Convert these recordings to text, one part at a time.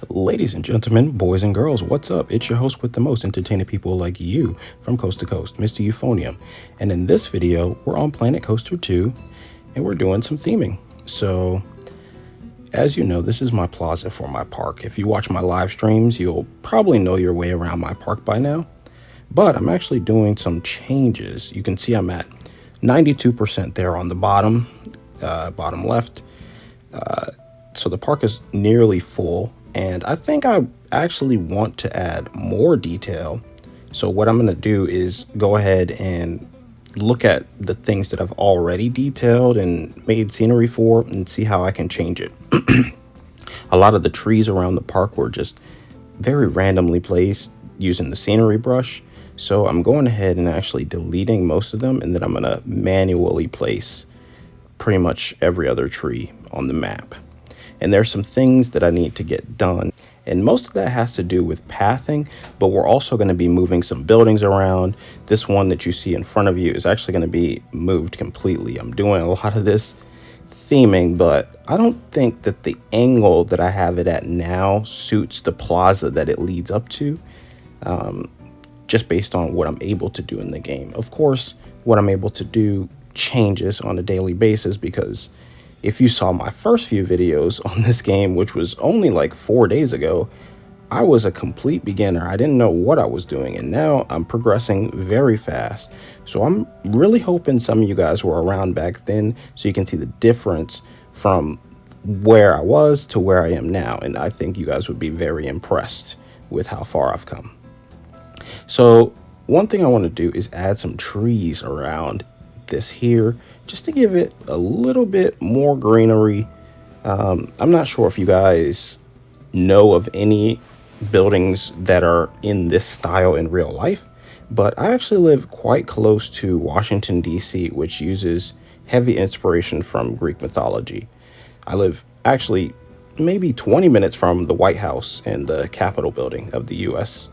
Ladies and gentlemen, boys and girls, what's up? It's your host with the most, entertaining people like you from coast to coast, Mr. Euphonium. And in this video, we're on Planet Coaster 2 and we're doing some theming. So, as you know, this is my plaza for my park. If you watch my live streams, you'll probably know your way around my park by now. But I'm actually doing some changes. You can see I'm at 92% there on the bottom left. So the park is nearly full. And I think I actually want to add more detail. So what I'm going to do is go ahead and look at the things that I've already detailed and made scenery for and see how I can change it. A lot of the trees around the park were just very randomly placed using the scenery brush. So I'm going ahead and actually deleting most of them, and then I'm going to manually place pretty much every other tree on the map. And there's some things that I need to get done. And most of that has to do with pathing, but we're also going to be moving some buildings around. This one that you see in front of you is actually going to be moved completely. I'm doing a lot of this theming, but I don't think that the angle that I have it at now suits the plaza that it leads up to, just based on what I'm able to do in the game. Of course, what I'm able to do changes on a daily basis, because if you saw my first few videos on this game, which was only like 4 days ago, I was a complete beginner. I didn't know what I was doing, and now I'm progressing very fast. So I'm really hoping some of you guys were around back then so you can see the difference from where I was to where I am now. And I think you guys would be very impressed with how far I've come. So one thing I want to do is add some trees around this here, just to give it a little bit more greenery. I'm not sure if you guys know of any buildings that are in this style in real life, but I actually live quite close to Washington D.C, which uses heavy inspiration from Greek mythology. I live actually maybe 20 minutes from the White House and the Capitol building of the US.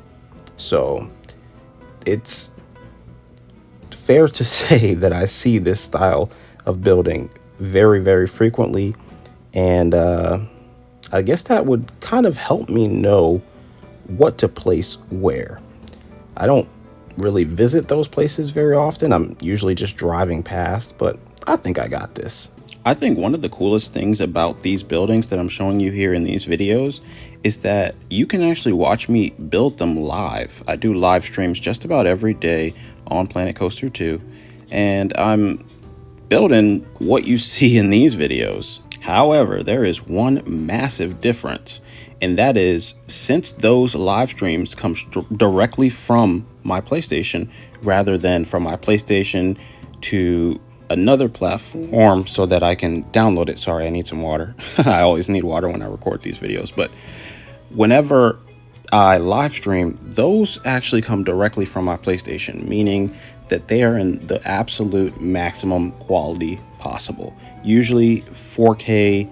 So it's fair to say that I see this style of building very, very frequently. And I guess that would kind of help me know what to place where. I don't really visit those places very often. I'm usually just driving past, but I think I got this. I think one of the coolest things about these buildings that I'm showing you here in these videos is that you can actually watch me build them live. I do live streams just about every day on Planet Coaster 2, and I'm building what you see in these videos. However, there is one massive difference, and that is, since those live streams come directly from my PlayStation rather than from my PlayStation to another platform so that I can download it. Sorry, I need some water. I always need water when I record these videos, but whenever I live stream, those actually come directly from my PlayStation, meaning that they are in the absolute maximum quality possible. Usually 4K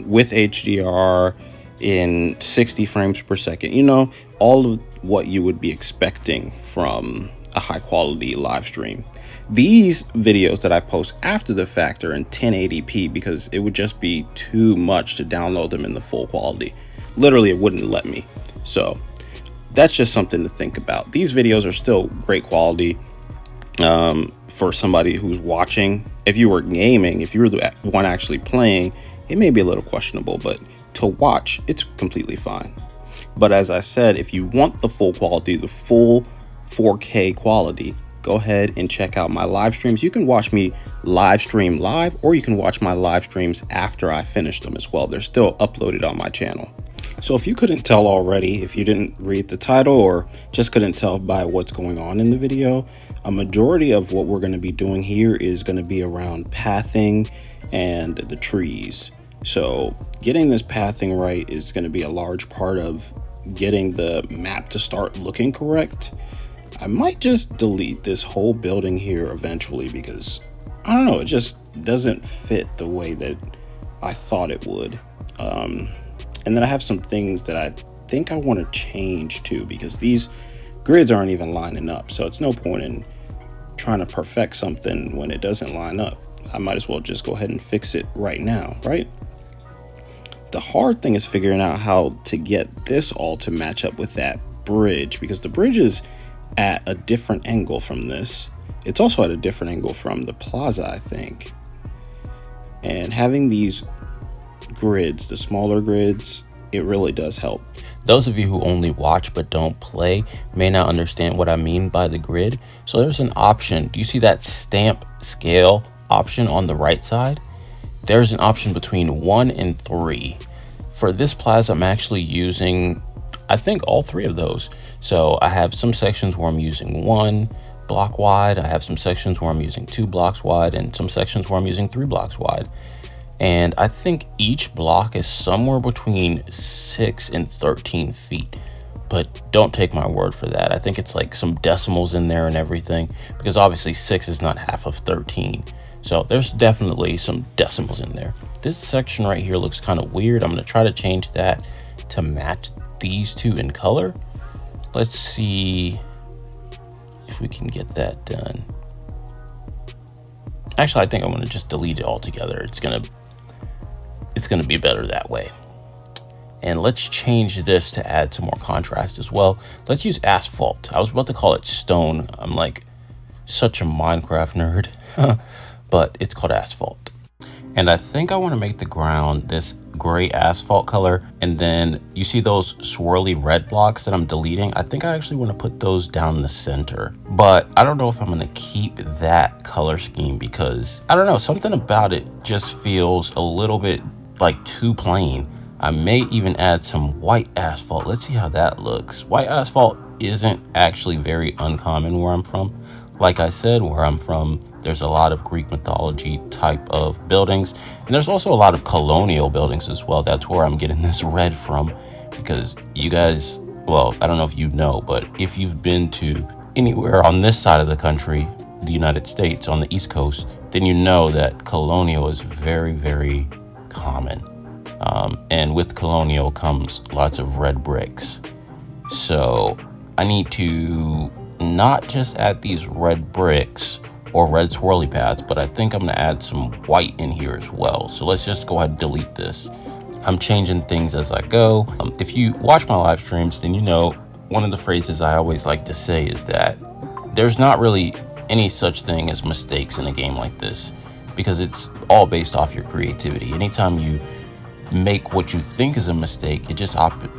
with HDR in 60 frames per second. You know, all of what you would be expecting from a high quality live stream. These videos that I post after the fact are in 1080p because it would just be too much to download them in the full quality. Literally, it wouldn't let me. So that's just something to think about. These videos are still great quality for somebody who's watching. If you were gaming, if you were the one actually playing, it may be a little questionable, but to watch, it's completely fine. But as I said, if you want the full quality, the full 4K quality, go ahead and check out my live streams. You can watch me live stream live, or you can watch my live streams after I finish them as well. They're still uploaded on my channel. So if you couldn't tell already, if you didn't read the title or just couldn't tell by what's going on in the video, a majority of what we're going to be doing here is going to be around pathing and the trees. So getting this pathing right is going to be a large part of getting the map to start looking correct. I might just delete this whole building here eventually because, I don't know, it just doesn't fit the way that I thought it would. And then I have some things that I think I want to change too, because these grids aren't even lining up. So it's no point in trying to perfect something when it doesn't line up. I might as well just go ahead and fix it right now, right? The hard thing is figuring out how to get this all to match up with that bridge, because the bridge is at a different angle from this. It's also at a different angle from the plaza, I think. And having these grids, the smaller grids, it really does help. Those of you who only watch but don't play may not understand what I mean by the grid. So there's an option. Do you see that stamp scale option on the right side? There's an option between 1 and 3. For this plaza, I'm actually using, I think, all 3 of those. So I have some sections where I'm using 1 block wide. I have some sections where I'm using 2 blocks wide, and some sections where I'm using 3 blocks wide. And I think each block is somewhere between 6 and 13 feet. But don't take my word for that. I think it's like some decimals in there and everything, because obviously 6 is not half of 13. So there's definitely some decimals in there. This section right here looks kind of weird. I'm going to try to change that to match these two in color. Let's see if we can get that done. Actually, I think I'm going to just delete it altogether. It's going to be better that way. And let's change this to add some more contrast as well. Let's use asphalt. I was about to call it stone. I'm like such a Minecraft nerd, but it's called asphalt. And I think I want to make the ground this gray asphalt color. And then you see those swirly red blocks that I'm deleting? I think I actually want to put those down the center. But I don't know if I'm going to keep that color scheme, because I don't know, something about it just feels a little bit like too plain. I may even add some white asphalt. Let's see how that looks. White asphalt isn't actually very uncommon where I'm from. Like I said, where I'm from, there's a lot of Greek mythology type of buildings. And there's also a lot of colonial buildings as well. That's where I'm getting this red from, because you guys, well, I don't know if you know, but if you've been to anywhere on this side of the country, the United States, on the East Coast, then you know that colonial is very, very common. And with colonial comes lots of red bricks. So I need to not just add these red bricks or red swirly paths, but I think I'm going to add some white in here as well. So let's just go ahead and delete this. I'm changing things as I go. If you watch my live streams, then you know one of the phrases I always like to say is that there's not really any such thing as mistakes in a game like this, because it's all based off your creativity. Anytime you make what you think is a mistake, it just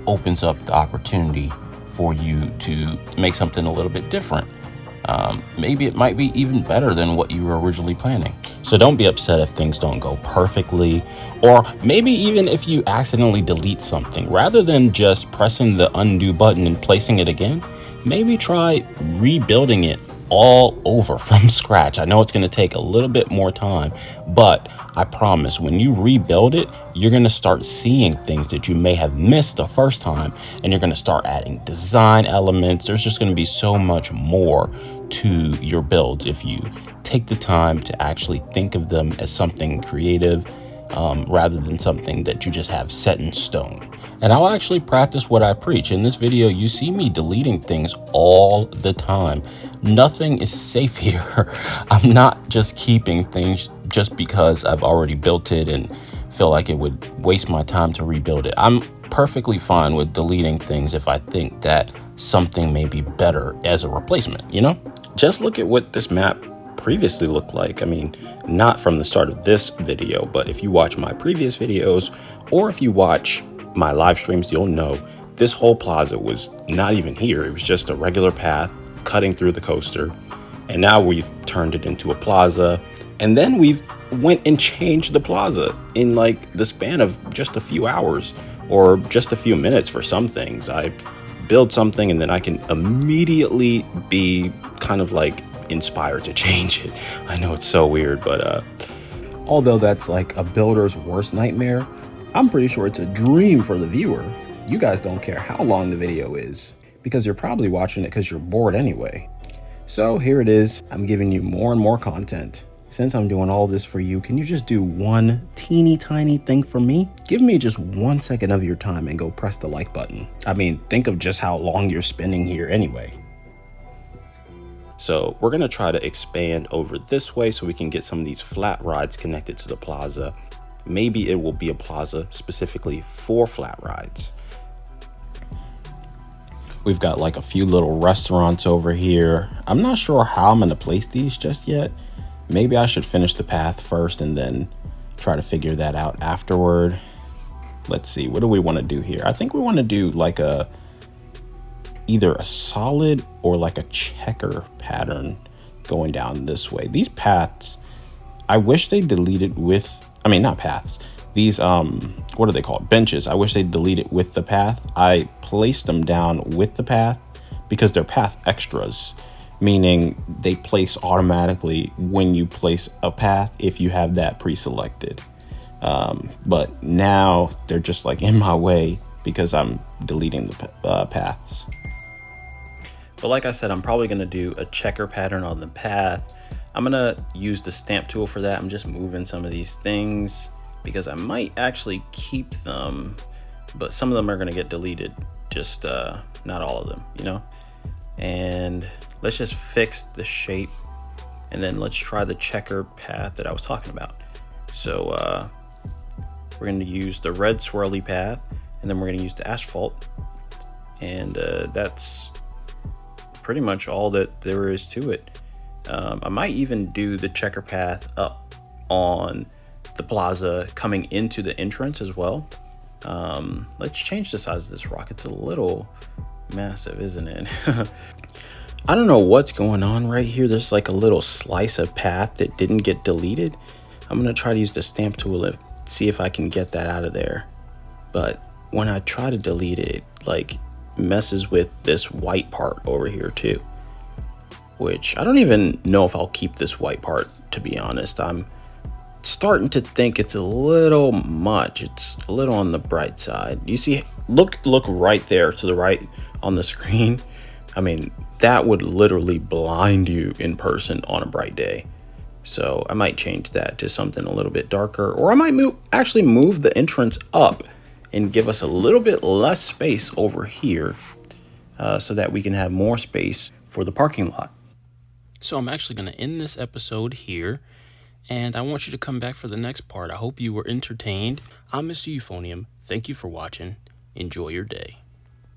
opens up the opportunity for you to make something a little bit different. Maybe it might be even better than what you were originally planning. So don't be upset if things don't go perfectly, or maybe even if you accidentally delete something. Rather than just pressing the undo button and placing it again, maybe try rebuilding it all over from scratch. I know it's going to take a little bit more time, but I promise when you rebuild it, you're going to start seeing things that you may have missed the first time, and you're going to start adding design elements. There's just going to be so much more to your builds if you take the time to actually think of them as something creative, rather than something that you just have set in stone. And I'll actually practice what I preach. In this video, you see me deleting things all the time. Nothing is safe here. I'm not just keeping things just because I've already built it and feel like it would waste my time to rebuild it. I'm perfectly fine with deleting things if I think that something may be better as a replacement, you know? Just look at what this map previously looked like. I mean, not from the start of this video, but if you watch my previous videos, or if you watch my live streams, you'll know this whole plaza was not even here. It was just a regular path cutting through the coaster. And now we've turned it into a plaza. And then we've went and changed the plaza in like the span of just a few hours, or just a few minutes for some things. I build something and then I can immediately be kind of like inspired to change it. I know it's so weird, but although that's like a builder's worst nightmare, I'm pretty sure it's a dream for the viewer. You guys don't care how long the video is, because you're probably watching it because you're bored anyway. So here it is. I'm giving you more and more content. Since I'm doing all this for you, can you just do one teeny tiny thing for me? Give me just 1 second of your time and go press the like button. I mean, think of just how long you're spending here anyway. So we're gonna try to expand over this way so we can get some of these flat rides connected to the plaza. maybe it will be a plaza specifically for flat rides. We've got like a few little restaurants over here. I'm not sure how I'm going to place these just yet. Maybe I should finish the path first and then try to figure that out afterward. Let's see, what do we want to do here? I think we want to do like either a solid or like a checker pattern going down this way. These paths, I wish they deleted with, I mean, not paths. These, what are they called? Benches. I wish they deleted with the path. I placed them down with the path because they're path extras, meaning they place automatically when you place a path if you have that pre-selected. But now they're just like in my way because I'm deleting the paths. But like I said, I'm probably going to do a checker pattern on the path. I'm going to use the stamp tool for that. I'm just moving some of these things because I might actually keep them, but some of them are going to get deleted. Just not all of them, you know? And let's just fix the shape and then let's try the checker path that I was talking about. So we're going to use the red swirly path and then we're going to use the asphalt. And that's pretty much all that there is to it. I might even do the checker path up on the plaza coming into the entrance as well. Let's change the size of this rock. It's a little massive, isn't it? I don't know what's going on right here. There's like a little slice of path that didn't get deleted. I'm gonna try to use the stamp tool and see if I can get that out of there. But when I try to delete it, like messes with this white part over here too, which I don't even know if I'll keep this white part, to be honest. I'm starting to think it's a little much. It's a little on the bright side. You see, look right there to the right on the screen. I mean, that would literally blind you in person on a bright day. So I might change that to something a little bit darker, or I might actually move the entrance up and give us a little bit less space over here so that we can have more space for the parking lot. So I'm actually going to end this episode here, and I want you to come back for the next part. I hope you were entertained. I'm Mr. Euphonium. Thank you for watching. Enjoy your day.